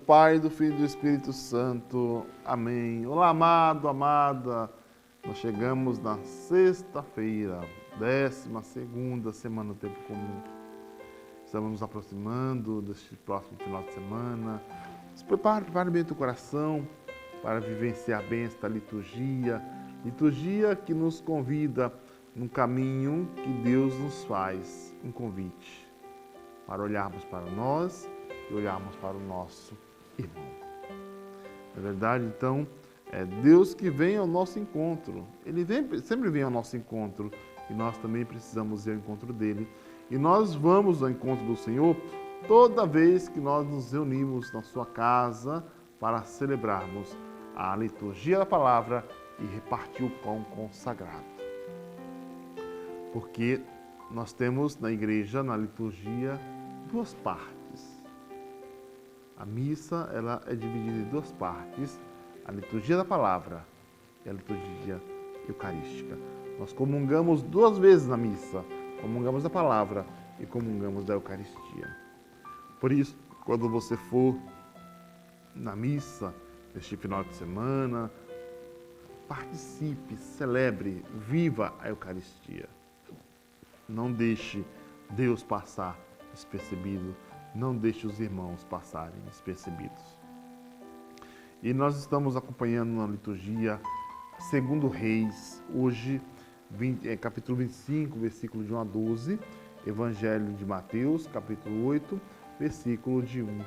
Pai, do Filho e do Espírito Santo. Amém. Olá, amado, amada. Nós chegamos na sexta-feira, 12ª semana do Tempo Comum. Estamos nos aproximando deste próximo final de semana. Se prepare bem o teu coração para vivenciar bem esta liturgia. Liturgia que nos convida num caminho que Deus nos faz um convite para olharmos para nós e olharmos para o nosso irmão. Na verdade, então, é Deus que vem ao nosso encontro. Ele sempre vem ao nosso encontro e nós também precisamos ir ao encontro dele. E nós vamos ao encontro do Senhor toda vez que nós nos reunimos na sua casa para celebrarmos a liturgia da palavra e repartir o pão consagrado. Porque nós temos na igreja, na liturgia, duas partes. A missa ela é dividida em duas partes, a liturgia da palavra e a liturgia eucarística. Nós comungamos duas vezes na missa, comungamos da palavra e comungamos da Eucaristia. Por isso, quando você for na missa, neste final de semana, participe, celebre, viva a Eucaristia. Não deixe Deus passar despercebido, não deixe os irmãos passarem despercebidos. E nós estamos acompanhando na liturgia 2 Reis, hoje, capítulo 25, versículo de 1 a 12, Evangelho de Mateus, capítulo 8, versículo de 1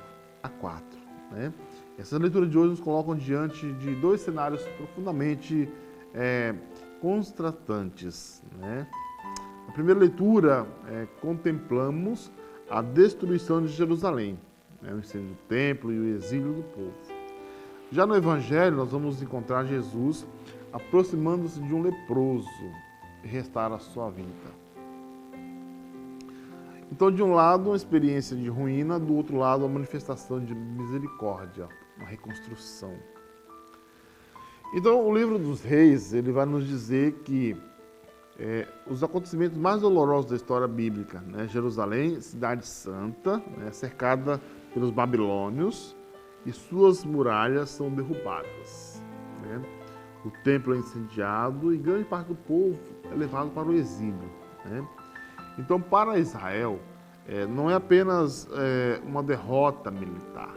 a 4. Né? Essa leitura de hoje nos coloca diante de dois cenários profundamente contrastantes. Né? Na primeira leitura, contemplamos a destruição de Jerusalém, o incêndio do templo e o exílio do povo. Já no Evangelho, nós vamos encontrar Jesus aproximando-se de um leproso e restaurar a sua vida. Então, de um lado, uma experiência de ruína, do outro lado, uma manifestação de misericórdia, uma reconstrução. Então, o livro dos Reis, ele vai nos dizer que os acontecimentos mais dolorosos da história bíblica, né? Jerusalém, cidade santa, né? Cercada pelos babilônios, e suas muralhas são derrubadas. Né? O templo é incendiado e grande parte do povo é levado para o exílio. Né? Então, para Israel, não é apenas uma derrota militar.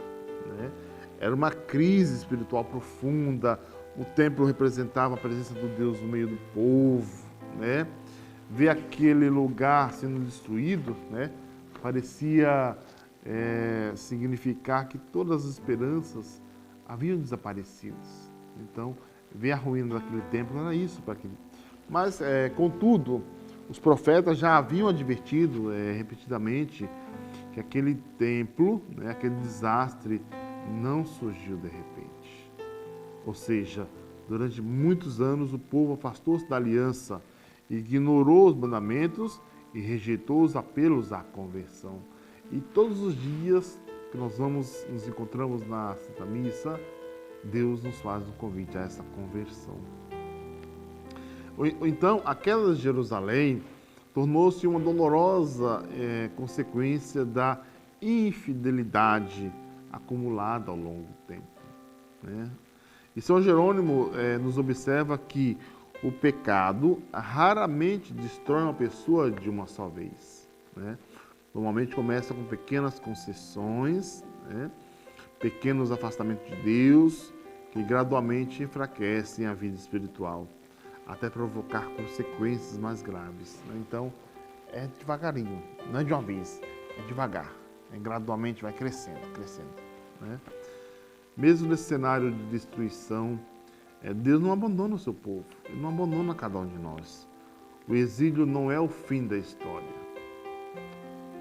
Né? Era uma crise espiritual profunda. O templo representava a presença do Deus no meio do povo. Né? Ver aquele lugar sendo destruído, né? Parecia significar que todas as esperanças haviam desaparecido. Então, ver a ruína daquele templo não era isso para aquele. Mas, contudo, os profetas já haviam advertido repetidamente que aquele templo, né, aquele desastre, não surgiu de repente. Ou seja, durante muitos anos o povo afastou-se da aliança, ignorou os mandamentos e rejeitou os apelos à conversão. E todos os dias que nós nos encontramos na Santa Missa, Deus nos faz um convite a essa conversão. Então, a queda de Jerusalém tornou-se uma dolorosa consequência da infidelidade acumulada ao longo do tempo. Né? E São Jerônimo nos observa que o pecado raramente destrói uma pessoa de uma só vez. Né? Normalmente começa com pequenas concessões, né? Pequenos afastamentos de Deus, que gradualmente enfraquecem a vida espiritual, até provocar consequências mais graves. Né? Então, é devagarinho, não é de uma vez, é devagar. Gradualmente vai crescendo. Né? Mesmo nesse cenário de destruição, Deus não abandona o seu povo, Ele não abandona cada um de nós. O exílio não é o fim da história.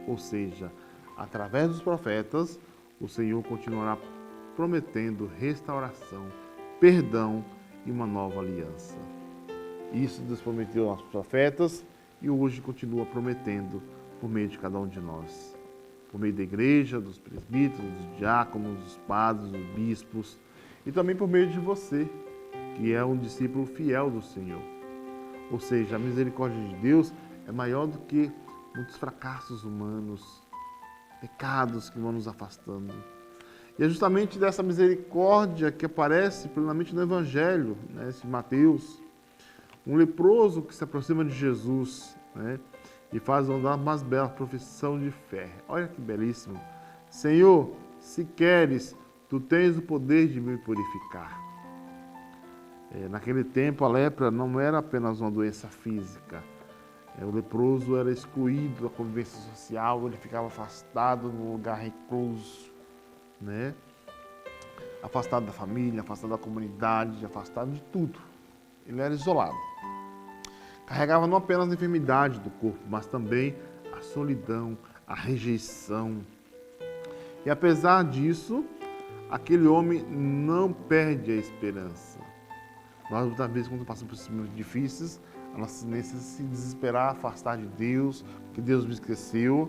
Ou seja, através dos profetas, o Senhor continuará prometendo restauração, perdão e uma nova aliança. Isso Deus prometeu aos profetas e hoje continua prometendo por meio de cada um de nós. Por meio da igreja, dos presbíteros, dos diáconos, dos padres, dos bispos e também por meio de você, que é um discípulo fiel do Senhor. Ou seja, a misericórdia de Deus é maior do que muitos fracassos humanos, pecados que vão nos afastando. E é justamente dessa misericórdia que aparece plenamente no Evangelho, né, esse Mateus. Um leproso que se aproxima de Jesus, né, e faz uma mais bela profissão de fé. Olha que belíssimo. Senhor, se queres, tu tens o poder de me purificar. Naquele tempo, a lepra não era apenas uma doença física. O leproso era excluído da convivência social, ele ficava afastado num lugar recluso, né? Afastado da família, afastado da comunidade, afastado de tudo. Ele era isolado. Carregava não apenas a enfermidade do corpo, mas também a solidão, a rejeição. E apesar disso, aquele homem não perde a esperança. Nós, muitas vezes, quando passamos por esses momentos difíceis, a nossa tendência é se desesperar, afastar de Deus, que Deus me esqueceu.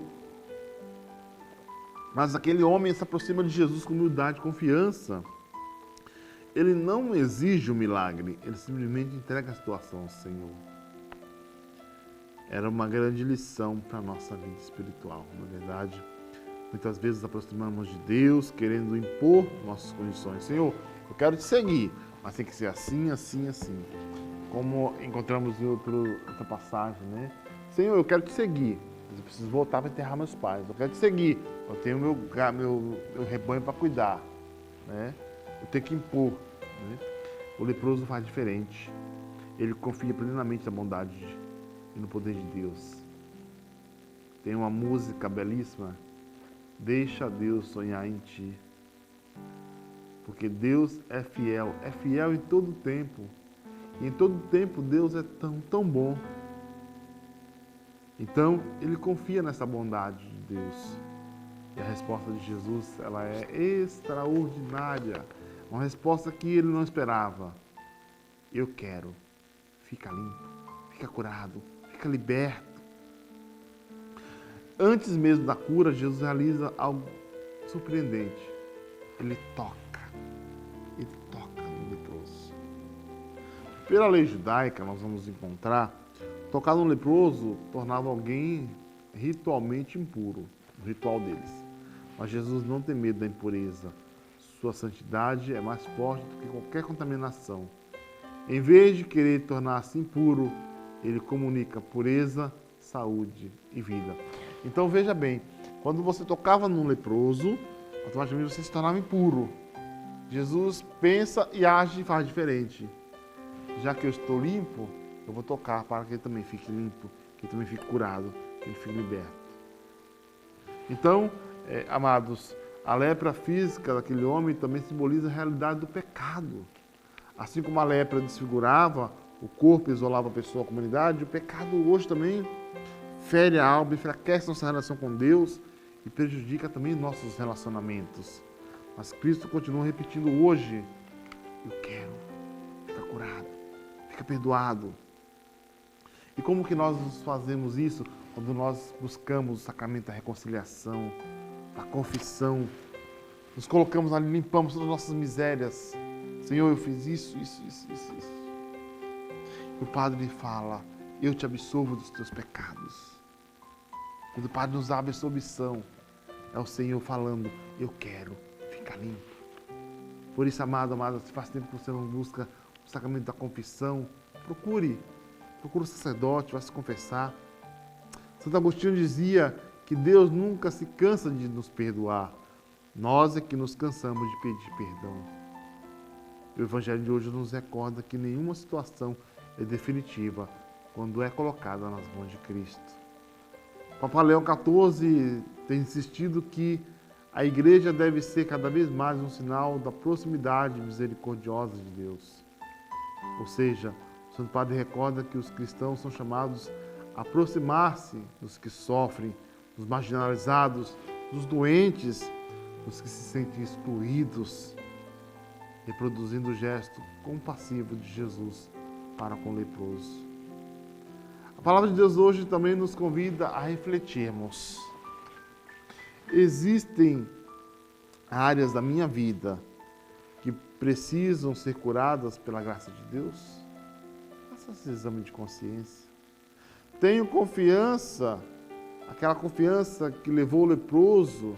Mas aquele homem se aproxima de Jesus com humildade e confiança. Ele não exige um milagre, ele simplesmente entrega a situação ao Senhor. Era uma grande lição para a nossa vida espiritual, na verdade. Muitas vezes nos aproximamos de Deus, querendo impor nossas condições. Senhor, eu quero te seguir, mas tem que ser assim, assim, assim. Como encontramos em outra passagem, né? Senhor, eu quero te seguir, mas eu preciso voltar para enterrar meus pais. Eu quero te seguir, eu tenho meu rebanho para cuidar, né? Eu tenho que impor, né? O leproso faz diferente. Ele confia plenamente na bondade e no poder de Deus. Tem uma música belíssima, Deixa Deus sonhar em ti. Porque Deus é fiel em todo tempo. E em todo tempo Deus é tão bom. Então, ele confia nessa bondade de Deus. E a resposta de Jesus, ela é extraordinária. Uma resposta que ele não esperava. Eu quero. Fica limpo, fica curado, fica liberto. Antes mesmo da cura, Jesus realiza algo surpreendente. Ele toca no leproso. Pela lei judaica, nós vamos encontrar, tocar no leproso tornava alguém ritualmente impuro, o ritual deles. Mas Jesus não tem medo da impureza. Sua santidade é mais forte do que qualquer contaminação. Em vez de querer tornar-se impuro, ele comunica pureza, saúde e vida. Então veja bem, quando você tocava num leproso, automaticamente você se tornava impuro. Jesus pensa e age e faz diferente. Já que eu estou limpo, eu vou tocar para que ele também fique limpo, que ele também fique curado, que ele fique liberto. Então, amados, a lepra física daquele homem também simboliza a realidade do pecado. Assim como a lepra desfigurava o corpo, isolava a pessoa, a comunidade, o pecado hoje também fere a alma, enfraquece nossa relação com Deus e prejudica também nossos relacionamentos. Mas Cristo continua repetindo hoje, eu quero, fica curado, fica perdoado. E como que nós fazemos isso? Quando nós buscamos o sacramento da reconciliação, da confissão, nos colocamos ali, limpamos todas as nossas misérias. Senhor, eu fiz isso. E o Padre fala, eu te absolvo dos teus pecados. Quando o Padre nos dá a absolvição, é o Senhor falando, eu quero, fica limpo. Por isso, amado, se faz tempo que você não busca o sacramento da confissão, procure o sacerdote, vai se confessar. Santo Agostinho dizia que Deus nunca se cansa de nos perdoar. Nós é que nos cansamos de pedir perdão. O Evangelho de hoje nos recorda que nenhuma situação é definitiva quando é colocada nas mãos de Cristo. Papa Leão XIV tem insistido que a igreja deve ser cada vez mais um sinal da proximidade misericordiosa de Deus. Ou seja, o Santo Padre recorda que os cristãos são chamados a aproximar-se dos que sofrem, dos marginalizados, dos doentes, dos que se sentem excluídos, reproduzindo o gesto compassivo de Jesus para com o leproso. A palavra de Deus hoje também nos convida a refletirmos. Existem áreas da minha vida que precisam ser curadas pela graça de Deus? Faça esse exame de consciência. Tenho confiança, aquela confiança que levou o leproso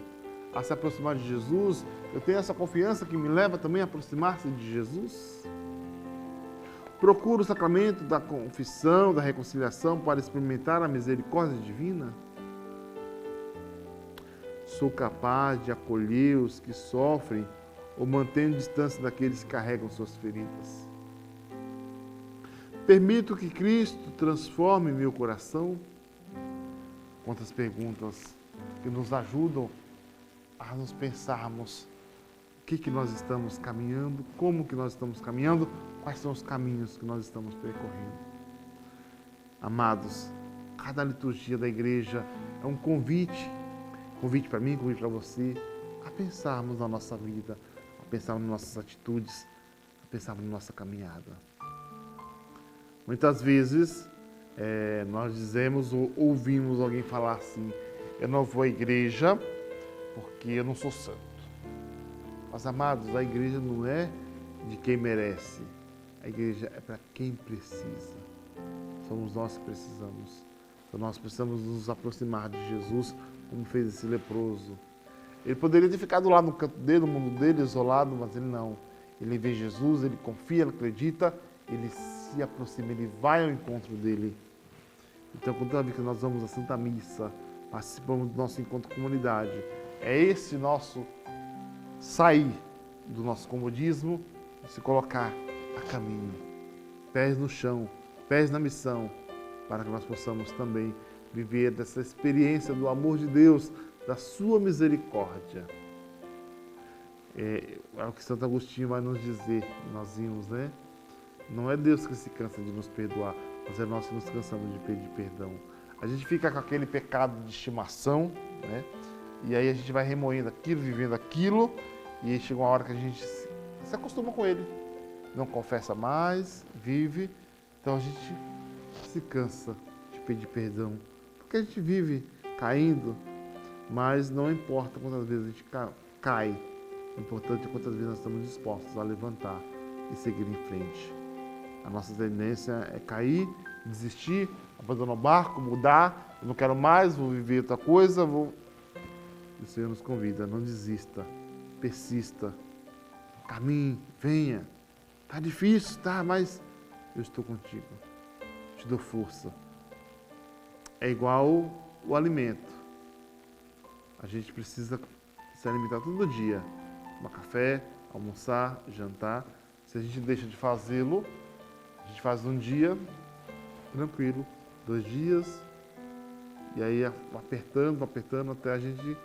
a se aproximar de Jesus. Eu tenho essa confiança que me leva também a aproximar-se de Jesus? Procuro o sacramento da confissão, da reconciliação para experimentar a misericórdia divina? Sou capaz de acolher os que sofrem ou mantenho distância daqueles que carregam suas feridas? Permito que Cristo transforme meu coração? Quantas perguntas que nos ajudam a nos pensarmos o que nós estamos caminhando, como que nós estamos caminhando, quais são os caminhos que nós estamos percorrendo. Amados, cada liturgia da igreja é um convite para mim, convite para você, a pensarmos na nossa vida, a pensarmos nas nossas atitudes, a pensarmos na nossa caminhada. Muitas vezes nós dizemos ou ouvimos alguém falar assim: eu não vou à igreja porque eu não sou santo. Mas, amados, a igreja não é de quem merece, a igreja é para quem precisa. Somos nós que precisamos. Então nós precisamos nos aproximar de Jesus, como fez esse leproso. Ele poderia ter ficado lá no canto dele, no mundo dele, isolado, mas ele não. Ele vê Jesus, ele confia, ele acredita, ele se aproxima, ele vai ao encontro dele. Então, toda vez que nós vamos à Santa Missa, participamos do nosso encontro de comunidade, é esse nosso sair do nosso comodismo e se colocar a caminho, pés no chão, pés na missão, para que nós possamos também viver dessa experiência do amor de Deus, da sua misericórdia. É o que Santo Agostinho vai nos dizer, nós vimos, né? Não é Deus que se cansa de nos perdoar, mas é nós que nos cansamos de pedir perdão. A gente fica com aquele pecado de estimação, né? E aí a gente vai remoendo aquilo, vivendo aquilo, e aí chega uma hora que a gente se acostuma com ele. Não confessa mais, vive, então a gente se cansa de pedir perdão. Porque a gente vive caindo, mas não importa quantas vezes a gente cai, o importante é quantas vezes nós estamos dispostos a levantar e seguir em frente. A nossa tendência é cair, desistir, abandonar o barco, mudar, eu não quero mais, vou viver outra coisa, O Senhor nos convida, não desista, persista, caminhe, venha. Está difícil, tá, mas eu estou contigo, te dou força. É igual o alimento. A gente precisa se alimentar todo dia, tomar café, almoçar, jantar. Se a gente deixa de fazê-lo, a gente faz um dia, tranquilo, 2 dias, e aí apertando até a gente,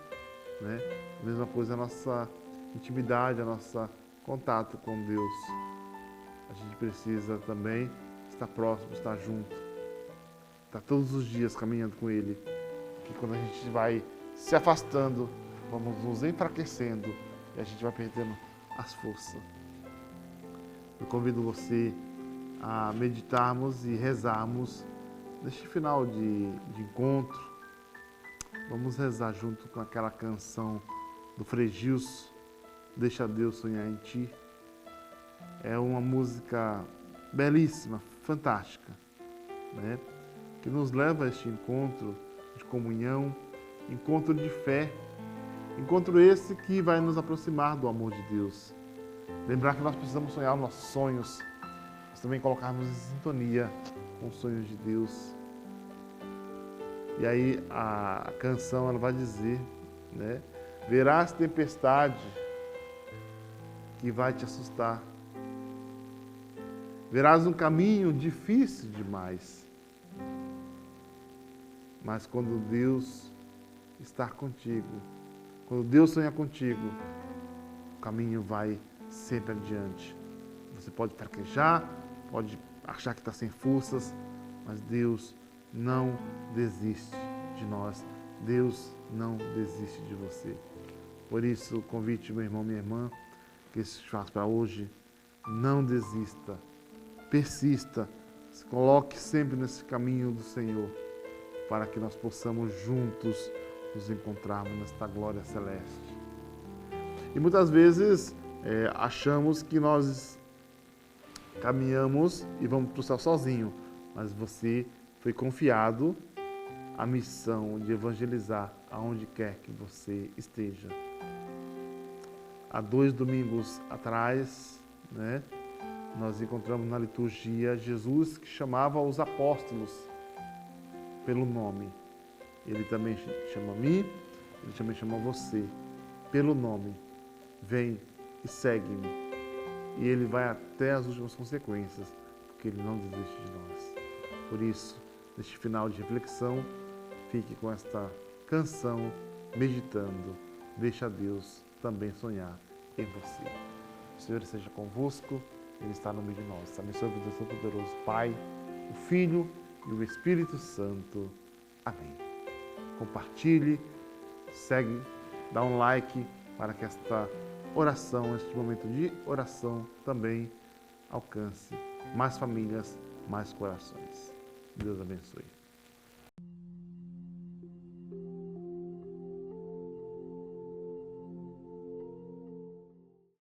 né? A mesma coisa a nossa intimidade, a nosso contato com Deus. A gente precisa também estar próximo, estar junto, estar todos os dias caminhando com Ele. Que quando a gente vai se afastando, vamos nos enfraquecendo e a gente vai perdendo as forças. Eu convido você a meditarmos e rezarmos neste final de encontro. Vamos rezar junto com aquela canção do Frei Gilson, Deixa Deus Sonhar em Ti. É uma música belíssima, fantástica, né? Que nos leva a este encontro de comunhão, encontro de fé, encontro esse que vai nos aproximar do amor de Deus. Lembrar que nós precisamos sonhar os nossos sonhos, mas também colocarmos em sintonia com os sonhos de Deus. E aí a canção ela vai dizer, né? Verás tempestade que vai te assustar. Verás um caminho difícil demais. Mas quando Deus está contigo, quando Deus sonha contigo, o caminho vai sempre adiante. Você pode fraquejar, pode achar que está sem forças, mas Deus não desiste de nós. Deus não desiste de você. Por isso, o convite, meu irmão, minha irmã, que esse faz para hoje, não desista, persista, se coloque sempre nesse caminho do Senhor, para que nós possamos juntos nos encontrarmos nesta glória celeste. E muitas vezes achamos que nós caminhamos e vamos para o céu sozinho, mas você foi confiado a missão de evangelizar aonde quer que você esteja. Há 2 domingos atrás, nós encontramos na liturgia Jesus que chamava os apóstolos pelo nome. Ele também chama a mim, ele também chama você pelo nome. Vem e segue-me. E ele vai até as últimas consequências, porque ele não desiste de nós. Por isso, neste final de reflexão, fique com esta canção, meditando. Deixa Deus também sonhar em você. O Senhor esteja convosco, Ele está no meio de nós. Abençoe o Deus Todo-Poderoso, Pai, o Filho e o Espírito Santo. Amém. Compartilhe, segue, dá um like para que esta oração, este momento de oração também alcance mais famílias, mais corações. Deus abençoe.